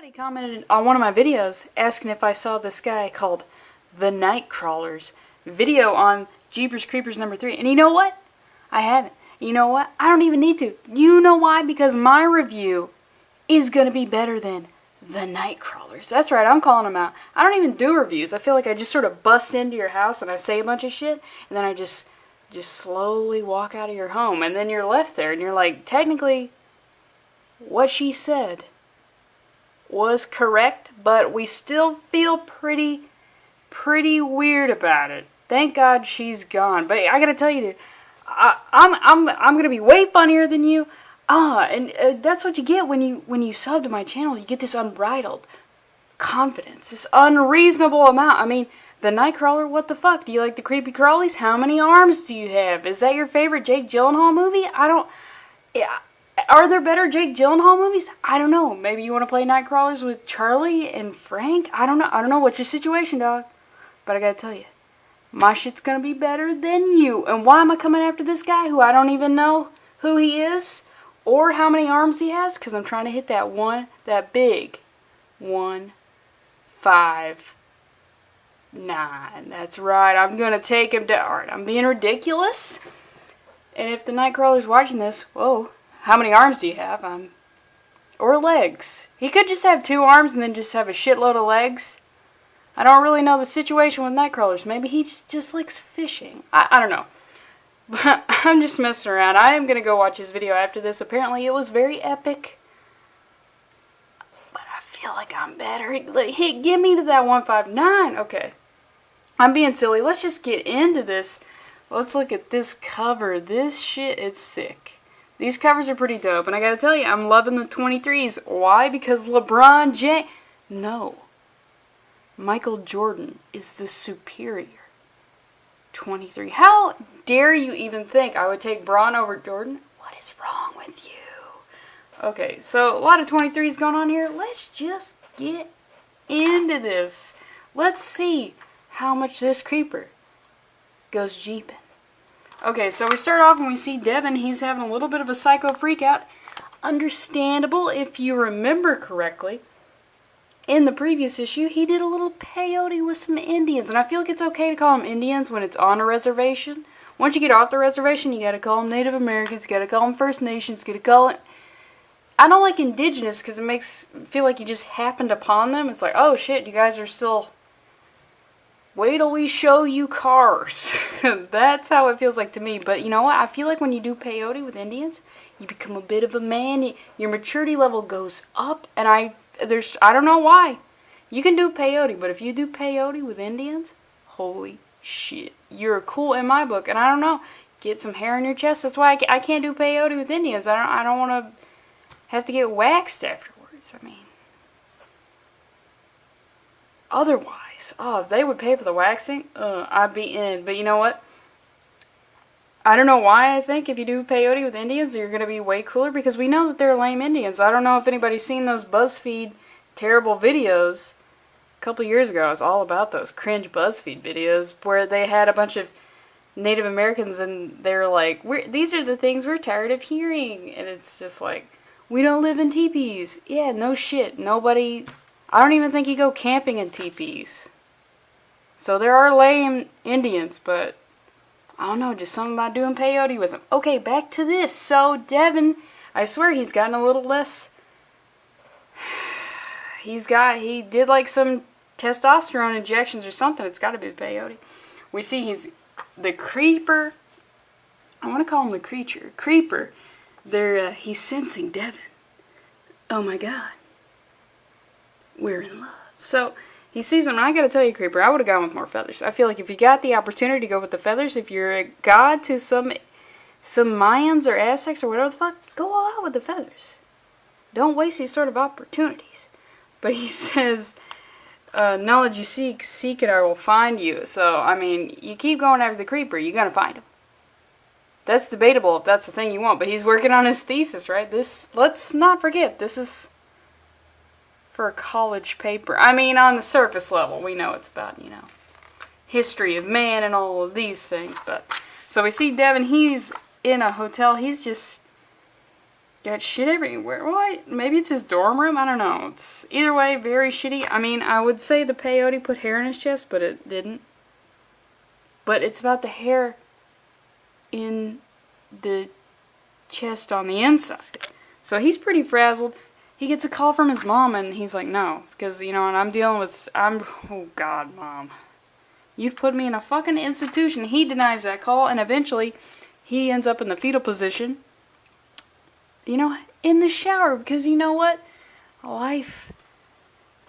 Somebody commented on one of my videos asking if I saw this guy called the Nighcrawler's video on Jeepers Creepers #3. And you know what? I haven't. You know what? I don't even need to. You know why? Because my review is going to be better than the Nighcrawler's. That's right, I'm calling them out. I don't even do reviews. I feel like I just sort of bust into your house and I say a bunch of shit, and then I just slowly walk out of your home, and then you're left there, and you're like, technically, what she said was correct, but we still feel pretty weird about it. Thank God she's gone. But I gotta tell you, dude, I'm gonna be way funnier than you. And that's what you get when you sub to my channel. You get this unbridled confidence, this unreasonable amount. I mean, the Nightcrawler, what the fuck? Do you like the creepy crawlies? How many arms do you have? Is that your favorite Jake Gyllenhaal movie? Yeah. Are there better Jake Gyllenhaal movies? I don't know. Maybe you want to play Nightcrawlers with Charlie and Frank? I don't know. What's your situation, dog? But I gotta tell you, my shit's gonna be better than you. And why am I coming after this guy who I don't even know who he is or how many arms he has? Because I'm trying to hit that big 1, 5, 9. That's right. I'm gonna take him down. Alright, I'm being ridiculous. And if the Nightcrawler's watching this, whoa. How many arms do you have? Or legs. He could just have 2 arms and then just have a shitload of legs. I don't really know the situation with Nightcrawlers. Maybe he just likes fishing. I don't know. But I'm just messing around. I am going to go watch his video after this. Apparently it was very epic. But I feel like I'm better. Hey, give me to that 159. Okay. I'm being silly. Let's just get into this. Let's look at this cover. This shit, it's sick. These covers are pretty dope, and I gotta tell you, I'm loving the 23s. Why? Because LeBron James... No. Michael Jordan is the superior 23. How dare you even think I would take Braun over Jordan? What is wrong with you? Okay, so a lot of 23s going on here. Let's just get into this. Let's see how much this creeper goes jeeping. Okay, so we start off and we see Devin. He's having a little bit of a psycho freak out. Understandable, if you remember correctly. In the previous issue, he did a little peyote with some Indians. And I feel like it's okay to call them Indians when it's on a reservation. Once you get off the reservation, you gotta call them Native Americans, you gotta call them First Nations, you gotta call it... I don't like indigenous because it makes feel like you just happened upon them. It's like, oh shit, you guys are still... Wait till we show you cars. That's how it feels like to me. But you know what? I feel like when you do peyote with Indians, you become a bit of a man. Your maturity level goes up. And I don't know why. You can do peyote, but if you do peyote with Indians, holy shit. You're cool in my book. And I don't know. Get some hair on your chest. That's why I can't do peyote with Indians. I don't want to have to get waxed afterwards. I mean, otherwise. Oh, if they would pay for the waxing, I'd be in. But you know what? I don't know why I think if you do peyote with Indians, you're going to be way cooler. Because we know that they're lame Indians. I don't know if anybody's seen those BuzzFeed terrible videos. A couple years ago, I was all about those cringe BuzzFeed videos. Where they had a bunch of Native Americans and they're like, these are the things we're tired of hearing. And it's just like, we don't live in teepees. Yeah, no shit. Nobody... I don't even think you go camping in teepees. So there are lame Indians, but I don't know, just something about doing peyote with them. Okay, back to this. So Devin, I swear he's gotten a little less... He did like some testosterone injections or something. It's got to be the peyote. We see he's the creeper. I want to call him the creature. Creeper. He's sensing Devin. Oh my god. We're in love. So, he sees him, and I gotta tell you, Creeper, I would have gone with more feathers. I feel like if you got the opportunity to go with the feathers, if you're a god to some Mayans or Aztecs or whatever the fuck, go all out with the feathers. Don't waste these sort of opportunities. But he says, knowledge you seek, seek it, I will find you. So, I mean, you keep going after the Creeper, you're gonna find him. That's debatable if that's the thing you want, but he's working on his thesis, right? Let's not forget, this is... for a college paper. I mean, on the surface level, we know it's about, you know, history of man and all of these things. But so we see Devin, he's in a hotel. He's just Got shit everywhere. What? Maybe it's his dorm room? I don't know. It's either way, very shitty. I mean, I would say the peyote put hair in his chest, but it didn't. But it's about the hair in the chest on the inside. So he's pretty frazzled. He gets a call from his mom, and he's like, no. Because, you know, and I'm dealing with... oh, God, Mom. You've put me in a fucking institution. He denies that call, and eventually he ends up in the fetal position. You know, in the shower. Because, you know what? Life...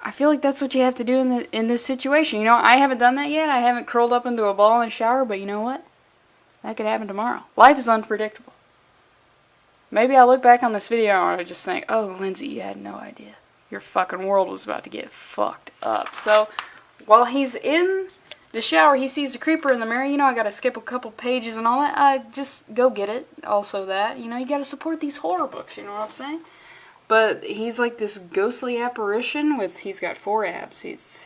I feel like that's what you have to do in this situation. You know, I haven't done that yet. I haven't curled up into a ball in the shower, but you know what? That could happen tomorrow. Life is unpredictable. Maybe I'll look back on this video and I'll just think, oh, Lindsey, you had no idea. Your fucking world was about to get fucked up. So, while he's in the shower, he sees the creeper in the mirror. You know, I gotta skip a couple pages and all that. Just go get it. Also that. You know, you gotta support these horror books, you know what I'm saying? But he's like this ghostly apparition with, he's got 4 abs. He's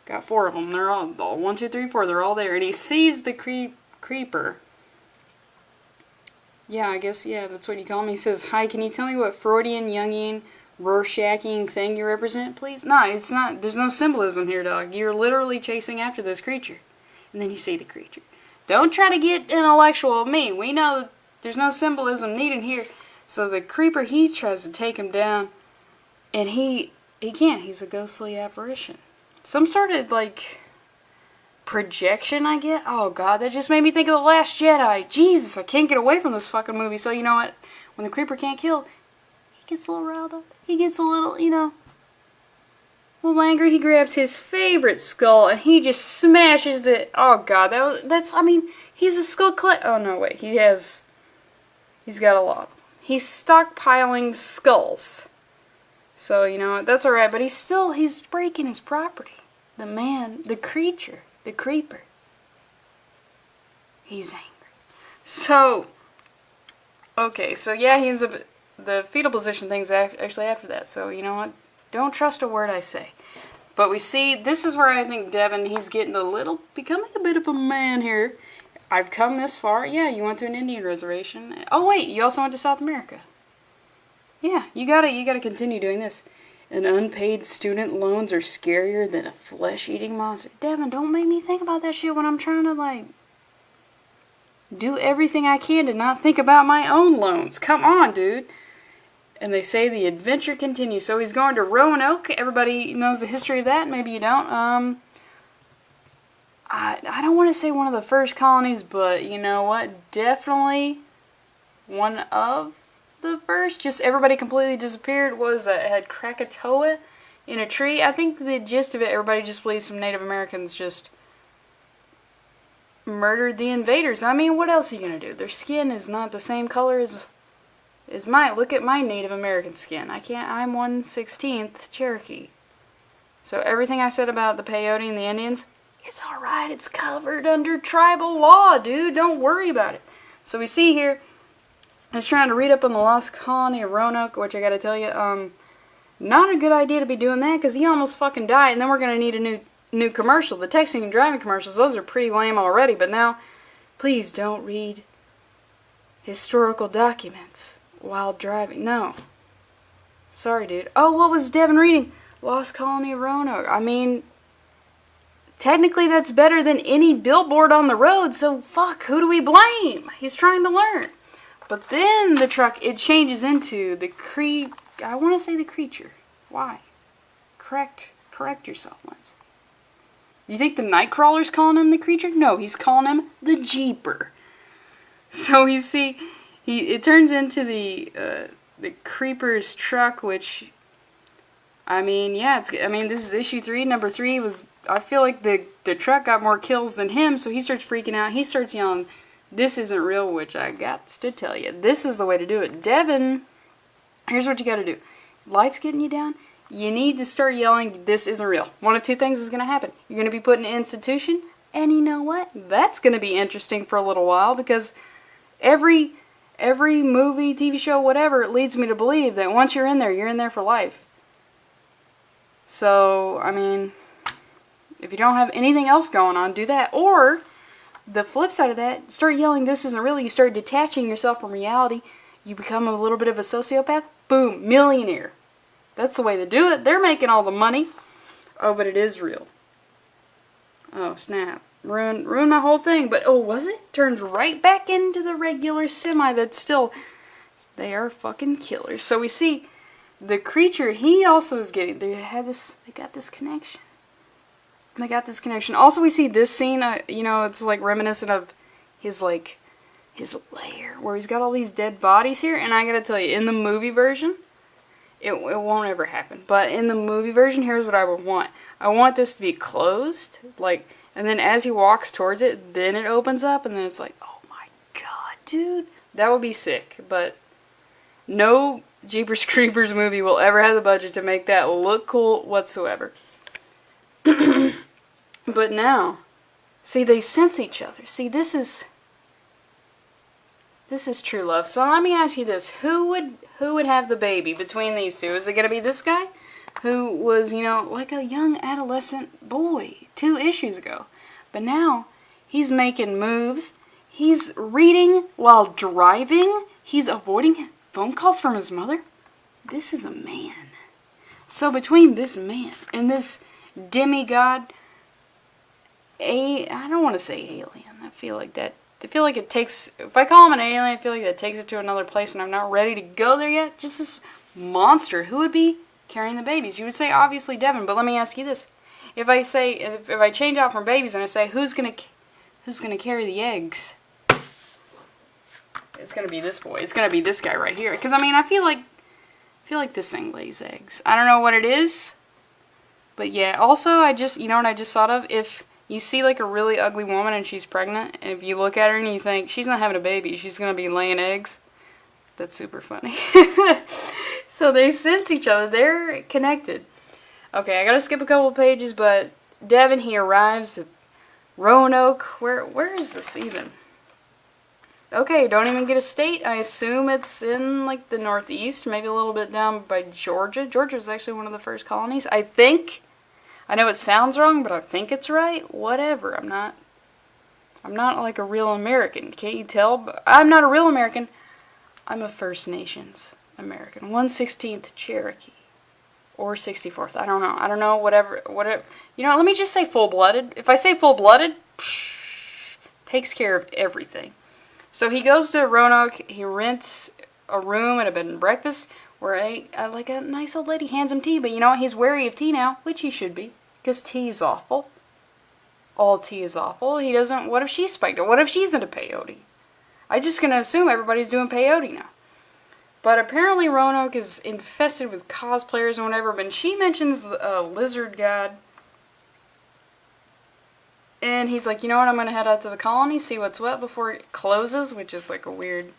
got 4 of them. They're all 1, 2, 3, 4. They're all there. And he sees the creeper. Yeah, I guess, yeah, that's what you call him. He says, hi, can you tell me what Freudian, Jungian, Rorschaching thing you represent, please? No, it's not. There's no symbolism here, dog. You're literally chasing after this creature. And then you see the creature. Don't try to get intellectual with me. We know that there's no symbolism needed here. So the creeper, he tries to take him down, and he can't. He's a ghostly apparition. Some sort of, like, projection, I get. Oh, God, that just made me think of The Last Jedi. Jesus, I can't get away from this fucking movie. So, you know what? When the creeper can't kill, he gets a little riled up. He gets a little, you know, a little angry. He grabs his favorite skull, and he just smashes it. Oh, God, that's, I mean, he's a skull collector. Oh, no, wait, he's got a lot. He's stockpiling skulls. So, you know, that's alright, but he's breaking his property. The man, the creature, the creeper. He's angry. So, okay, so yeah, he ends up, the fetal position thing's actually after that. So, you know what? Don't trust a word I say. But we see, this is where I think Devin, he's getting becoming a bit of a man here. I've come this far. Yeah, you went to an Indian reservation. Oh wait, you also went to South America. Yeah, you gotta continue doing this. And unpaid student loans are scarier than a flesh-eating monster. Devin, don't make me think about that shit when I'm trying to, like, do everything I can to not think about my own loans. Come on, dude. And they say the adventure continues. So he's going to Roanoke. Everybody knows the history of that. Maybe you don't. I don't want to say one of the first colonies, but you know what? Definitely one of the first. Just everybody completely disappeared. Was that it had Krakatoa in a tree? I think the gist of it, everybody just believes some Native Americans just murdered the invaders. I mean, what else are you going to do? Their skin is not the same color as mine. Look at my Native American skin. I'm 1/16 Cherokee. So everything I said about the peyote and the Indians, it's alright, it's covered under tribal law, dude. Don't worry about it. So we see here, I was trying to read up on the lost colony of Roanoke, which I gotta tell you, not a good idea to be doing that, because he almost fucking died, and then we're gonna need a new commercial. The texting and driving commercials, those are pretty lame already, but now, please don't read historical documents while driving. No. Sorry, dude. Oh, what was Devin reading? Lost colony of Roanoke. I mean, technically, that's better than any billboard on the road, so fuck, who do we blame? He's trying to learn. But then the truck, it changes into I want to say the creature. Why? Correct yourself, Lindsey. You think the Nightcrawler's calling him the creature? No, he's calling him the Jeeper. So you see, it turns into the creeper's truck, which, I mean, yeah, this is issue 3. Number 3 was, I feel like the truck got more kills than him, so he starts freaking out. He starts yelling, this isn't real, which I got to tell you. This is the way to do it. Devin, here's what you got to do. Life's getting you down. You need to start yelling, this isn't real. One of two things is going to happen. You're going to be put in an institution, and you know what? That's going to be interesting for a little while, because every movie, TV show, whatever, it leads me to believe that once you're in there for life. So, I mean, if you don't have anything else going on, do that. Or, the flip side of that, start yelling, this isn't real. You start detaching yourself from reality. You become a little bit of a sociopath, boom, millionaire. That's the way to do it. They're making all the money. Oh, but it is real. Oh, snap. Ruined my whole thing. But, oh, was it? Turns right back into the regular semi that's still... They are fucking killers. So we see the creature, he also is getting... They got this connection. They got this connection. Also, we see this scene, you know, it's like reminiscent of his lair, where he's got all these dead bodies here. And I gotta tell you, in the movie version... It won't ever happen. But in the movie version, here's what I would want. I want this to be closed, like, and then as he walks towards it, then it opens up, and then it's like, oh my god, dude. That would be sick. But no Jeepers Creepers movie will ever have the budget to make that look cool whatsoever. But now, see, they sense each other. See, this is true love. So let me ask you this. Who would have the baby between these two? Is it going to be this guy? Who was, you know, like a young adolescent boy 2 issues ago. But now, he's making moves. He's reading while driving. He's avoiding phone calls from his mother. This is a man. So between this man and this demigod, I don't want to say alien. I feel like it takes, if I call him an alien, I feel like that takes it to another place and I'm not ready to go there yet. Just this monster. Who would be carrying the babies? You would say obviously Devin, but let me ask you this. If I change out from babies and I say who's gonna carry the eggs? It's gonna be this boy. It's gonna be this guy right here. Because I mean, I feel like this thing lays eggs. I don't know what it is, but yeah. Also, you know what I just thought of? If you see like a really ugly woman and she's pregnant, and if you look at her and you think she's not having a baby, she's gonna be laying eggs. That's super funny. So they sense each other. They're connected. Okay, I gotta skip a couple pages, but Devin, he arrives at Roanoke. Where is this even? Okay, don't even get a state. I assume it's in like the northeast, maybe a little bit down by Georgia. Georgia was actually one of the first colonies, I think. I know it sounds wrong, but I think it's right. Whatever. I'm not like a real American. Can't you tell? But I'm not a real American. I'm a First Nations American. 1/16th Cherokee. Or 64th. I don't know. I don't know. Whatever. You know, let me just say full-blooded. If I say full-blooded, takes care of everything. So he goes to Roanoke. He rents a room at a bed and breakfast where like a nice old lady hands him tea. But you know what? He's wary of tea now, which he should be. Because tea is awful. All tea is awful. He doesn't... What if she's spiked? What if she's into peyote? I'm just going to assume everybody's doing peyote now. But apparently Roanoke is infested with cosplayers and whatever. But she mentions the lizard god. And he's like, you know what? I'm going to head out to the colony, see what's what before it closes. Which is like a weird...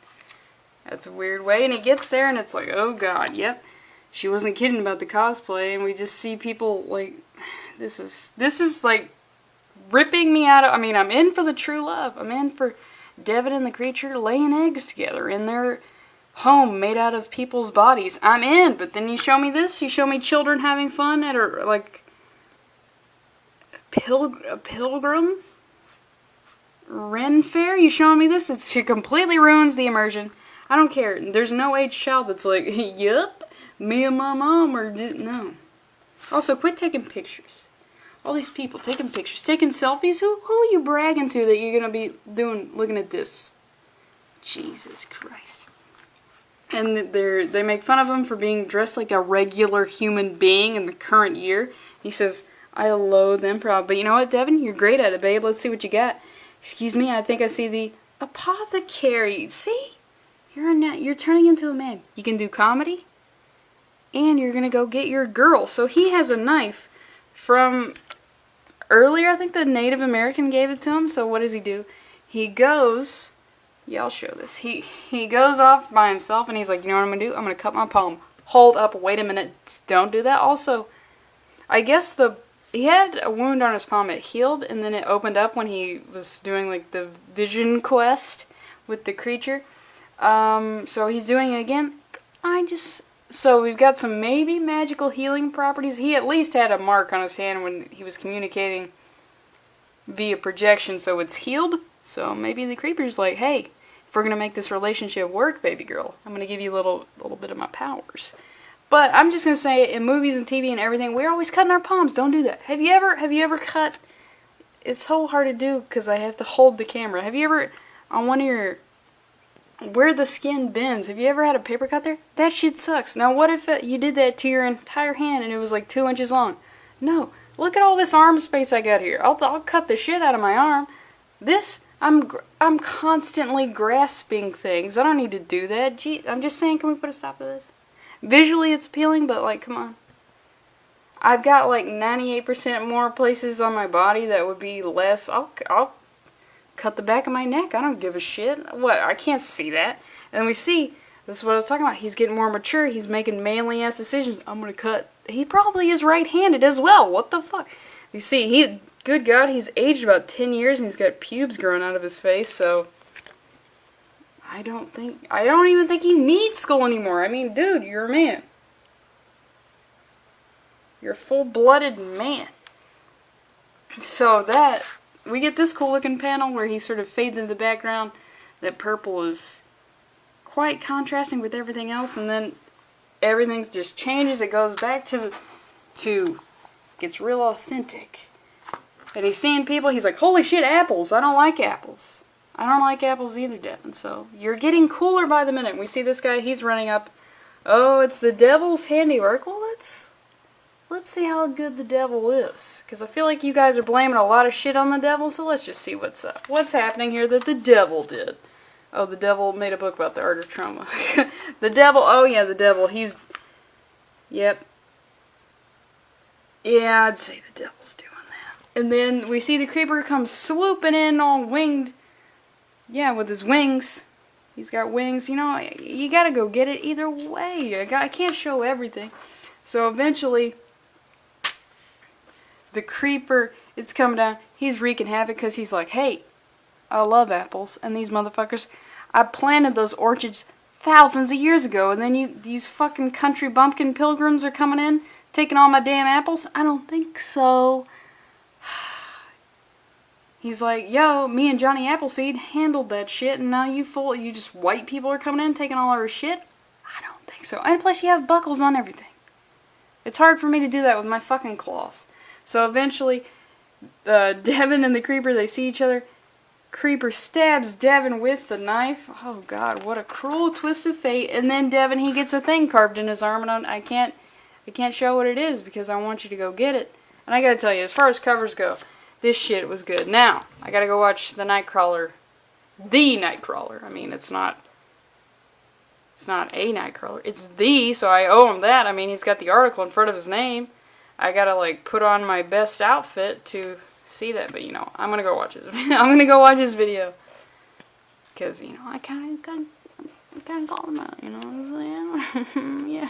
That's a weird way. And he gets there and it's like, oh god, yep. She wasn't kidding about the cosplay. And we just see people like... This is like ripping me out of... I mean, I'm in for the true love. I'm in for Devin and the creature laying eggs together in their home made out of people's bodies. I'm in, but then you show me this. You show me children having fun at a, like, a pilgrim Ren fair. You showing me this? It completely ruins the immersion. I don't care. There's no age child that's like, yup, me and my mom or no. Also, quit taking pictures. All these people taking pictures, taking selfies. Who are you bragging to that you're going to be doing, looking at this? Jesus Christ. And they make fun of him for being dressed like a regular human being in the current year. He says, I loathe improv. But you know what, Devin? You're great at it, babe. Let's see what you got. Excuse me, I think I see the apothecary. See? You're turning into a man. You can do comedy. And you're going to go get your girl. So he has a knife from earlier. I think the Native American gave it to him. So what does he do? He goes... Yeah, I'll show this. He goes off by himself and he's like, you know what I'm going to do? I'm going to cut my palm. Hold up. Wait a minute. Don't do that. Also, I guess he had a wound on his palm. It healed and then it opened up when he was doing like the vision quest with the creature. So he's doing it again. So we've got some maybe magical healing properties. He at least had a mark on his hand when he was communicating via projection, so it's healed. So maybe the creeper's like, hey, if we're going to make this relationship work, baby girl, I'm going to give you a little bit of my powers. But I'm just going to say, in movies and TV and everything, we're always cutting our palms. Don't do that. Have you ever cut... It's so hard to do because I have to hold the camera. Have you ever, on one of your... where the skin bends, have you ever had a paper cut there? That shit sucks. Now what if you did that to your entire hand and it was like 2 inches long? No. Look at all this arm space I got here. I'll cut the shit out of my arm. This, I'm constantly grasping things. I don't need to do that. Gee, I'm just saying, can we put a stop to this? Visually it's appealing, but like, come on. I've got like 98% more places on my body that would be less. I'll cut the back of my neck. I don't give a shit. What? I can't see that. And we see, this is what I was talking about. He's getting more mature. He's making manly ass decisions. I'm gonna cut. He probably is right-handed as well. What the fuck? You see, good God, he's aged about 10 years and he's got pubes growing out of his face. So I don't even think he needs skull anymore. I mean, dude, you're a man. You're a full-blooded man. So that, we get this cool looking panel where he sort of fades into the background. That purple is quite contrasting with everything else, and then everything just changes. It goes back to gets real authentic. And he's seeing people, he's like, holy shit, apples. I don't like apples. I don't like apples either, Devin. So you're getting cooler by the minute. We see this guy, he's running up. Oh, it's the devil's handiwork. Well, let's see how good the devil is. Because I feel like you guys are blaming a lot of shit on the devil, so let's just see what's up. What's happening here that the devil did? Oh, the devil made a book about the art of trauma. The devil, oh yeah, the devil, he's... Yep. Yeah, I'd say the devil's doing that. And then we see the creeper come swooping in all winged. Yeah, with his wings. He's got wings. You know, you gotta go get it either way. I can't show everything. So eventually... the creeper is coming down. He's wreaking havoc because he's like, hey, I love apples. And these motherfuckers, I planted those orchards thousands of years ago. And then these fucking country bumpkin pilgrims are coming in, taking all my damn apples? I don't think so. He's like, yo, me and Johnny Appleseed handled that shit. And now you just white people are coming in, taking all our shit? I don't think so. And plus you have buckles on everything. It's hard for me to do that with my fucking claws. So eventually, Devin and the creeper, they see each other. Creeper stabs Devin with the knife. Oh God, what a cruel twist of fate. And then Devin, he gets a thing carved in his arm, and I can't show what it is because I want you to go get it. And I gotta tell you, as far as covers go, this shit was good. Now, I gotta go watch the Nighcrawler. The Nighcrawler. I mean, it's not a Nighcrawler. It's the, so I owe him that. I mean, he's got the article in front of his name. I gotta, like, put on my best outfit to see that. But, you know, I'm gonna go watch his video. I'm gonna go watch his video. Because, you know, I kinda called him out, you know what I'm saying? Yeah.